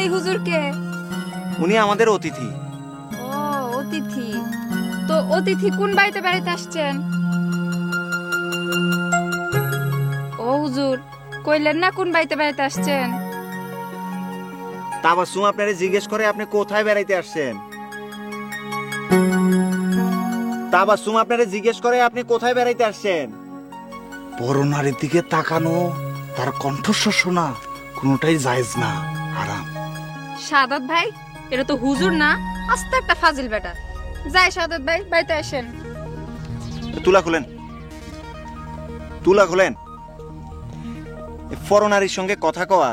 এই হুজুর কে? উনি আমাদের অতিথি। ও অতিথি। তো অতিথি কোন বাড়িতে বেড়াইতে আসছেন? ও হুজুর, কইলেন না কোন বাড়িতে বেড়াইতে আসছেন? তাবাসসুম আপনারে জিজ্ঞেস করে আপনি কোথায় বেড়াইতে আসছেন। তাবাসসুম আপনারে জিজ্ঞেস করে আপনি কোথায় বেড়াইতে আসছেন। পরনারীর দিকে তাকানো, তার কণ্ঠস্বর শোনা কোনোটাই জায়েজ না, হারাম। সাদাত ভাই, এটা তো হুজুর না, আস্তে একটা ফাজিল বেটা। যাই সাদাত ভাই, বাড়িতে আসেন। তুলা খুলেন, তুলা খুলেন। পরনারীর সঙ্গে কথা কওয়া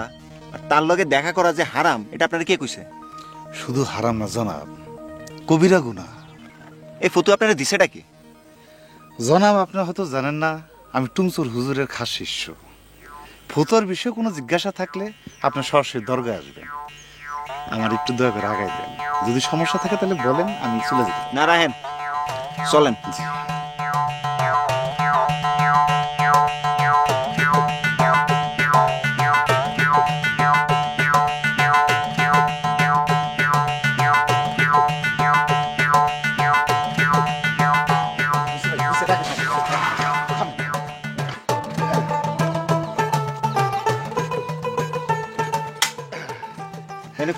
আর তার লগে দেখা করা যে হারাম, এটা আপনারা কে কইছে? শুধু হারাম না জনাব, কবিরা গুনাহ। এই ফতু আপনারা দিছেটা কি? জনাব, আপনারা হয়তো জানেন না, আমি টুমচুর হুজুরের খাস শিষ্য। ফতোয়ার বিষয়ে কোনো জিজ্ঞাসা থাকলে আপনার সরাসরি দরগায় আসবেন। আমার একটু দয়া করে আগাই দেন, যদি সমস্যা থাকে তাহলে বলেন, আমি চলে যাব। না রাহেন, চলেন।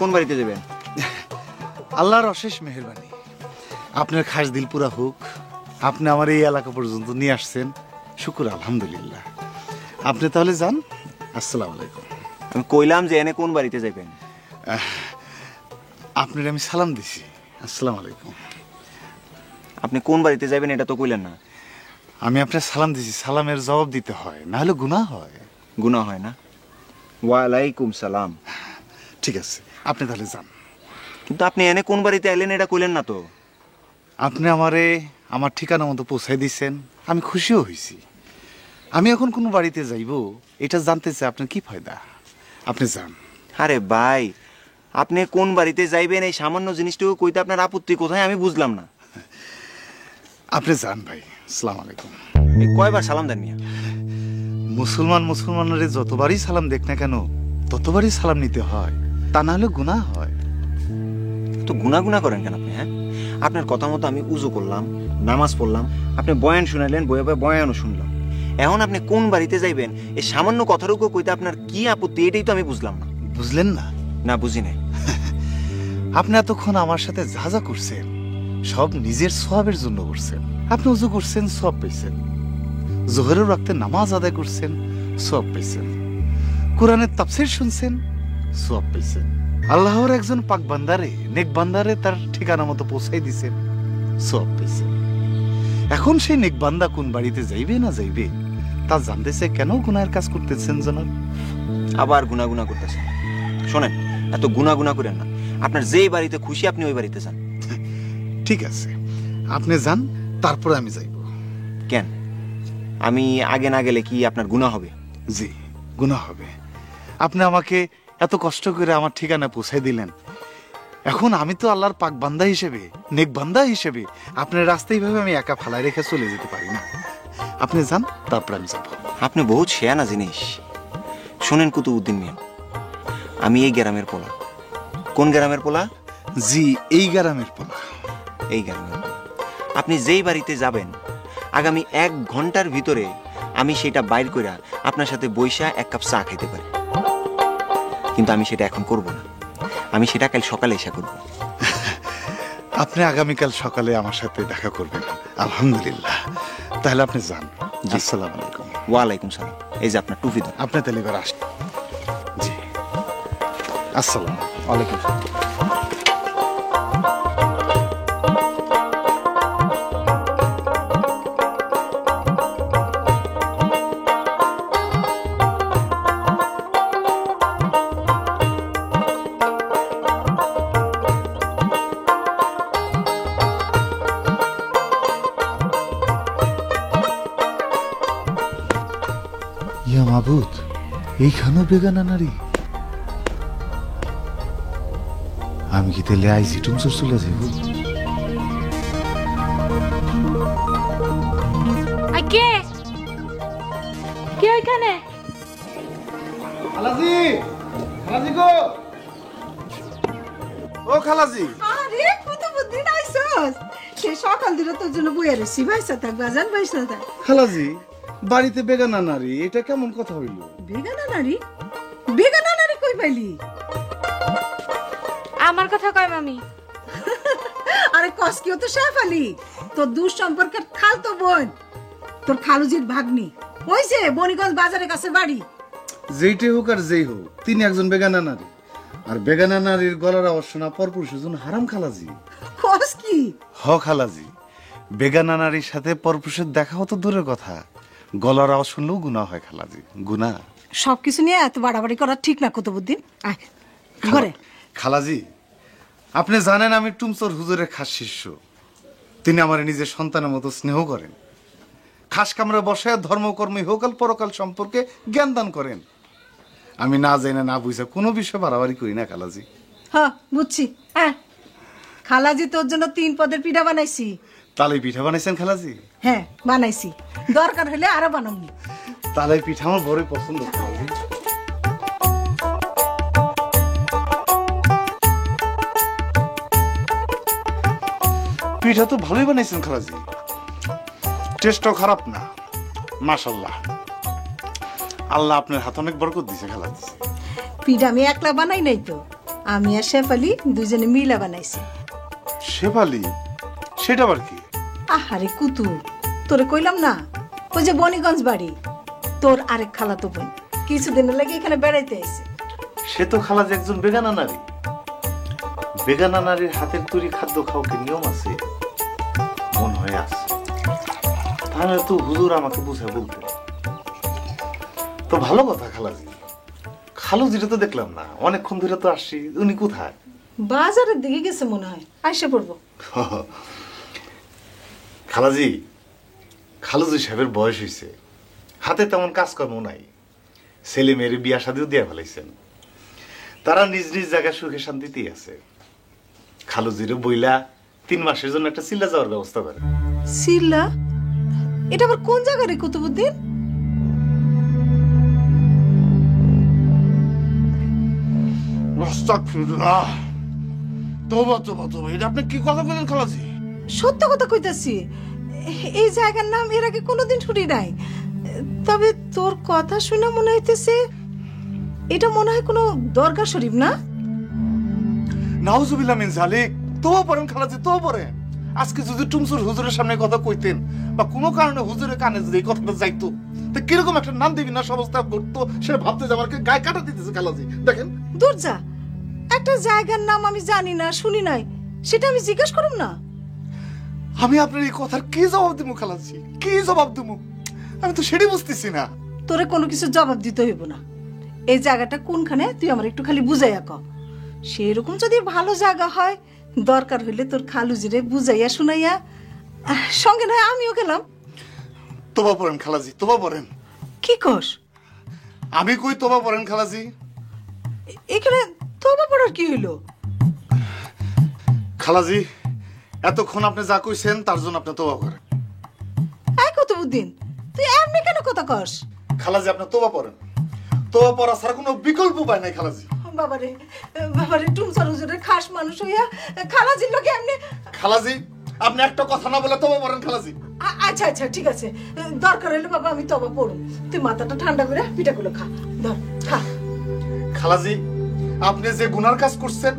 কোন বাড়িতে যাবেন? আল্লাহর অশেষ মেহেরবানি, আপনার খাস দিল পুরা হোক। আপনি আমার এই এলাকা পর্যন্ত নিয়ে আসছেন, শুকুর আলহামদুলিল্লাহ। আপনি তাহলে যান। আসসালামু আলাইকুম। আমি কইলাম যে এনে কোন বাড়িতে যাবেন। আপনার আমি সালাম দিছি। আসসালামু আলাইকুম। আপনি কোন বাড়িতে যাবেন এটা তো কইলেন না। আমি আপনার সালাম দিছি, সালামের জবাব দিতে হয়, না হলে গুনাহ হয়। গুনাহ হয় না? ওয়ালাইকুম সালাম। ঠিক আছে, আপনি তাহলে যান। কিন্তু আপনি এনে কোন বাড়িতে আইলেন এটা কইলেন না তো। আপনি আমারে আমার ঠিকানা মতো পৌঁছাই দিয়েছেন, আমি খুশিও হয়েছি। আমি এখন কোনো বাড়িতে যাইব এটা জানতে চাই আপনার কি ফায়দা। আপনি যান। আরে ভাই, আপনি কোন বাড়িতে যাইবেন এই সামান্য জিনিসটুকু কইতে আপনার আপত্তি কোথায় আমি বুঝলাম না। আপনি যান ভাই। আসসালামু আলাইকুম। এই কয়বার সালাম দেন মিয়া? মুসলমানের যতবারই সালাম দেখ না কেন, ততবারই সালাম নিতে হয়, তা না হলে গুনাহ হয়। তো গুনাগুনা করেন কেন আপনি? হ্যাঁ, আপনার কথা মতো আমি উজু করলাম, নামাজ পড়লাম, আপনি বয়ান শুনাইলেন, বয়ে বয়ে বয়ানও শুনলাম। এখন আপনি কোন বাড়িতে যাইবেন এই সামান্য কথাটুকু কইতে আপনার কি আপত্তি, এটাই তো আমি বুঝলাম না। বুঝলেন না? না, বুঝি নাই। আপনি এতক্ষণ আমার সাথে যা যা করছেন সব নিজের সওয়াবের জন্য করছেন। আপনি উজু করছেন, সওয়াব পেয়েছেন। জোহরের ওয়াক্তে নামাজ আদায় করছেন, সওয়াব পেয়েছেন। কোরআনের তাফসীর শুনছেন, সওয়াব পেয়েছেন। আল্লাহর একজন পাক বান্দারে, নেক বান্দারে তার ঠিকানা মতো পৌঁছাই দিয়েছেন, সওয়াব পেয়েছেন। এখন সেই নেক বান্দা কোন বাড়িতে যাইবে না যাইবে তা জানতে চাই, কেন গুনাহের কাজ করতেছেন জনাব? আবার গুনাগুনা করতেছেন। শোনেন, এত গুনাগুনা করেন না। আপনার যেই বাড়িতে খুশি আপনি ওই বাড়িতে যান। ঠিক আছে, আপনি যান, তারপরে আমি যাইব। কেন? আমি আগে না গেলে কি আপনার গুনাহ হবে? জি, গুনাহ হবে। আপনি আমাকে এত কষ্ট করে আমার ঠিকানা পৌঁছাই দিলেন, এখন আমি তো আল্লাহর পাক বান্দা হিসেবে, নেক বান্দা হিসেবে আপনার রাস্তায় ভাবে আমি একা ফালাই রেখে চলে যেতে পারি না। আপনি যান, তারপর আমি যাব। আপনি বহুত শেয়ানা জিনিস। শোনেন কুতুবউদ্দিন মিয়া, আমি এই গ্রামের পোলা। কোন গ্রামের পোলা? জি, এই গ্রামের পোলা। এই গ্রামের পোলা। আপনি যেই বাড়িতে যাবেন আগামী 1 ঘন্টার ভিতরে আমি সেটা বাইর কইরা আপনার সাথে বইসা 1 কাপ চা খাইতে পারি। কিন্তু আমি সেটা এখন করব না, আমি সেটা কাল সকালে এসে করব। আপনি আগামীকাল সকালে আমার সাথে দেখা করবেন? আলহামদুলিল্লাহ। তাহলে আপনি যান। আসসালামু আলাইকুম। ওয়ালাইকুম সালাম। এই যে আপনার টুপি। আপনি তাহলে এবার আসেন। জি, আসসালাম। ওয়ালাইকুম সালাম। ইয়া মাবুদ, এইখানেও বেগানা নারী। আমি কি তাহলে আইসি টুমচুর চলে যাইব? কে কে এখানে? খালাজি, খালাজি গো, ও খালাজি, আরে কত বুদ্ধি নাইছস সে সকাল দিলে তোর জন্য বইয়া রেছি ভাইসা থাক বাজান ভাইসা থাক। খালাজি বাড়িতে বেগানা নারী, এটা কেমন কথা হইল? বেগানা নারী কই পাইলি? আমার কথা কয় মামি। আরে কসকিও তো শেফালি, তোর দূর সম্পর্কের খালতো বোন, তোর খালুজির ভাগ্নি। হইছে বনিগঞ্জ বাজারের কাছে বাড়ি। যেইটাই হোক আর যেই হোক, তিনি একজন বেগানা নারী। আর বেগানা নারীর গলার আওয়াজ শোনা পরপুরুষের জন্য হারাম খালাজি। কস কি? হ খালাজি, বেগানা নারীর সাথে পরপুরুষের দেখা হতো দূরের কথা, গলার আওয়াজ শুনলেও গুনাহ হয় খালাজি, গুনাহ। সবকিছু নিয়ে এত বাড়াবাড়ি করা ঠিক না কুতুবুদ্দিন। আয় ঘরে। খালাজি আপনি জানেন আমি টুমচোর হুজুরের খাস শিষ্য। তিনি আমার নিজের সন্তানের মতো স্নেহ করেন, খাস কামরা বসায় ধর্মকর্ম ইহকাল পরকাল সম্পর্কে জ্ঞান দান করেন। আমি না জানি না বুঝা কোনো বিষয় বাড়াবাড়ি করি না খালাজি। হ্যাঁ বুঝছি। হ্যাঁ খালাজি তোর জন্য 3 পদের পিঠা বানাইছি। তালে পিঠা বানাইছেন খালাজি? হ্যাঁ বানাইছি, দরকার হলে আরো বানাবনি। তালে পিঠা আমার বড় পছন্দ খালাজি। পিঠা তো ভালোই বানাইছেন খালাজি, টেস্টও খারাপ না, মাশাআল্লাহ। আল্লাহ আপনার হাত অনেক বরকত দিছে খালাজি। পিঠা আমি একলা বানাই নাই তো, আমি আর শেফালি দুজনে মিলা বানাইছি। শেফালি? সেটা আবার কি? আহারে কুতু, তোরে কইলাম না ওই যে বনিগঞ্জ বাড়ি, তোর আরেক খালাতো বোন কিছুদিনের লাগে এখানে বেড়াইতে আইছে। সে তো খালাজি একজন বেগানা নারী। বেগানা নারীর হাতের তৈরি খাদ্য খাওয়া কি নিয়ম আছে? মন হয়ে আছে, তাহলে তো হুজুর আমাকে বুঝে বলতে। তো ভালো কথা খালাজি। খালুজিটা তো দেখলাম না, অনেকক্ষণ ধরে তো আসছি, উনি কোথায়? বাজারের দিকে গেছে মনে হয়, আইসা পড়বো। খালাজি, খালুজি সাহেবের বয়স হয়েছে, হাতে তেমন কাজকর্ম নাই, ছেলে মেয়ের বিয়া শাদিও দিয়া ফেলাইছেন, তারা নিজ নিজ জায়গায় সুখে শান্তিতেই আছে। খালুজির বইলা 3 মাসের জন্য একটা সিল্লা যাওয়ার ব্যবস্থা করে। সিল্লা? এটা আবার কোন জায়গা রে কুতুবুদ্দিন? আস্তাগফিরুল্লাহ, তওবা তওবা তওবা, এটা আপনি কি কথা বলেন খালাজি? সত্য কথা কইতাছি, এই জায়গার নাম এর আগে কোনোদিন শুনি নাই। তবে তোর কথা শুনে মনে হইতেছে এটা মনে হয় কোনো দরগা শরীফ না? নাউজুবিল্লাহ মিন যালিক। তওবা পড়েন খালাজি, তওবা পড়েন। আজকে যদি টুমসুর হুজুরের সামনে কথা কইতেন বা কোনো কারণে হুজুরের কানে যদি এই কথাটা যাইতো, তো কিরকম একটা নাম দিবি না অবস্থা করতো, সেটা ভাবতে যে আমাকে গায়ে কাটা দিতেছে খালাজি। দেখেন দূর যা, একটা জায়গার নাম আমি জানি না শুনি নাই, সেটা আমি জিজ্ঞেস করুম না? আমি আপনার এই কথার কি জবাব দেবো খালাজি, কি জবাব দেবো? আমি তো সেটাই বুঝতেছি না। তোরে কোনো কিছু জবাব দিতে হইব না। এই জায়গাটা কোনখানে তুই আমার একটু খালি বুঝাইয়া ক। সেরকম যদি ভালো জায়গা হয়, দরকার হইলে তোর খালুজিরে বুঝাইয়া শুনাইয়া সঙ্গে নয় আমিও গেলাম। তোবা পড়েন খালাজি, তোবা পড়েন। কি কস? আমি কই তোবা পড়েন খালাজি। এখানে তোবা পড়ার কি হইলো? খালাজি এতক্ষণ আপনি যা কইছেন তার জন্য আপনি তোবা করেন। এই কুতুবুদ্দিন, তুই এমনি কেন কথা কস? খালাজি আপনি তোবা পড়েন, তোবা পড়া ছাড়া কোনো বিকল্প উপায় নাই খালাজি। বাবারে বাবারে, টুমসার হুজুরের খাস মানুষ হইয়া খালাজির লোকে এমনি। খালাজি আপনি একটা কথা না বলে তোবা পড়েন খালাজি। আচ্ছা আচ্ছা ঠিক আছে, দরকার হলে বাবা আমি তবা পড়ুম। তুই মাথাটা ঠান্ডা করে পিঠাগুলো খা, ধর খা। খালাজি আপনি যে গুনার কাজ করছেন,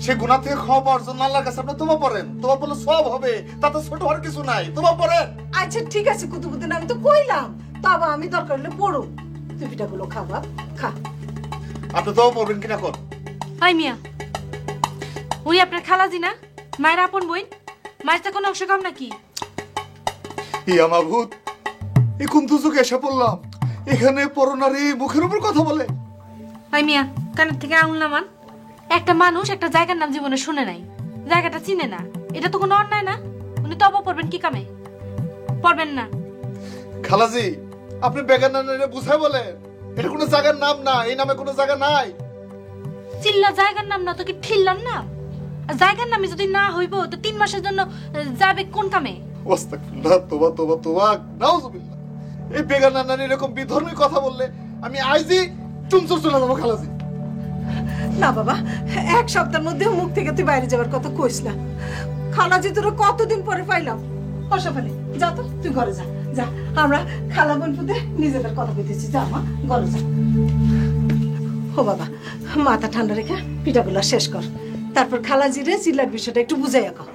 সে গুনাহ থেকে ক্ষমা পাওয়ার জন্য আল্লাহর কাছে আপনি তোবা পড়েন। তোবা পড়লে সব হবে, তাতে ছোট হওয়ার কিছু নাই, তোবা পড়েন। আচ্ছা ঠিক আছে কুতুবুদ্দিন, আমি তো কইলাম তবা আমি দরকার হলে পড়ুম। তুই পিঠাগুলো খা বাপ, খা। আপনি তোবা পড়বেন কিনা কর। হাই মিয়া, উনি আপনার খালাজি না? মায়ের আপন বোন, মায়ের তো কোনো অংশ কম নাকি? ইয়া মাবুদ, এখন তো চোখে এসে পড়লাম, এখানে পরনারী মুখের উপর কথা বলে। হাই মিয়া, কানের থেকে আঙুল নামান। একটা মানুষ একটা জায়গার নাম জীবনে শুনে নাই, জায়গাটা চিনে না, এটা তো কোনো অন্যায় না? উনি তবা পড়বেন কি কামে? পড়বেন না। খালাজি আপনি বেগানা নারীরে বুঝায় বলেন, এটা কোনো জায়গার নাম না, এই নামে কোনো জায়গা নাই। চিল্লা জায়গার নাম না তো কি ঠিল্লার নাম? আর জায়গার নামে যদি না হইব তো 3 মাসের জন্য যাবে কোন কামে? আস্তাগফিরুল্লাহ, তোবা তোবা তোবা, নাউজুবিল্লাহ। এই বেগানা নারী এরকম বিধর্মী কথা বললে আমি আইজি টুমচুর চলে যাবো খালাজি। না বাবা, এক সপ্তাহের মধ্যে মুখ থেকে তুই বাইরে যাবার কথা কইস না। খালাজি তোরা কতদিন পরে পাইলাম। অসফালি যা তো, তুই ঘরে যা যা। আমরা খালা বোন পুতে নিজেদের কথা কইতেছি, যা মা ঘরে যা। ও বাবা, মাথা ঠান্ডা রেখে পিঠাগুলা শেষ কর, তারপর খালাজিরে চিল্লার বিষয়টা একটু বুঝাইয়া কর।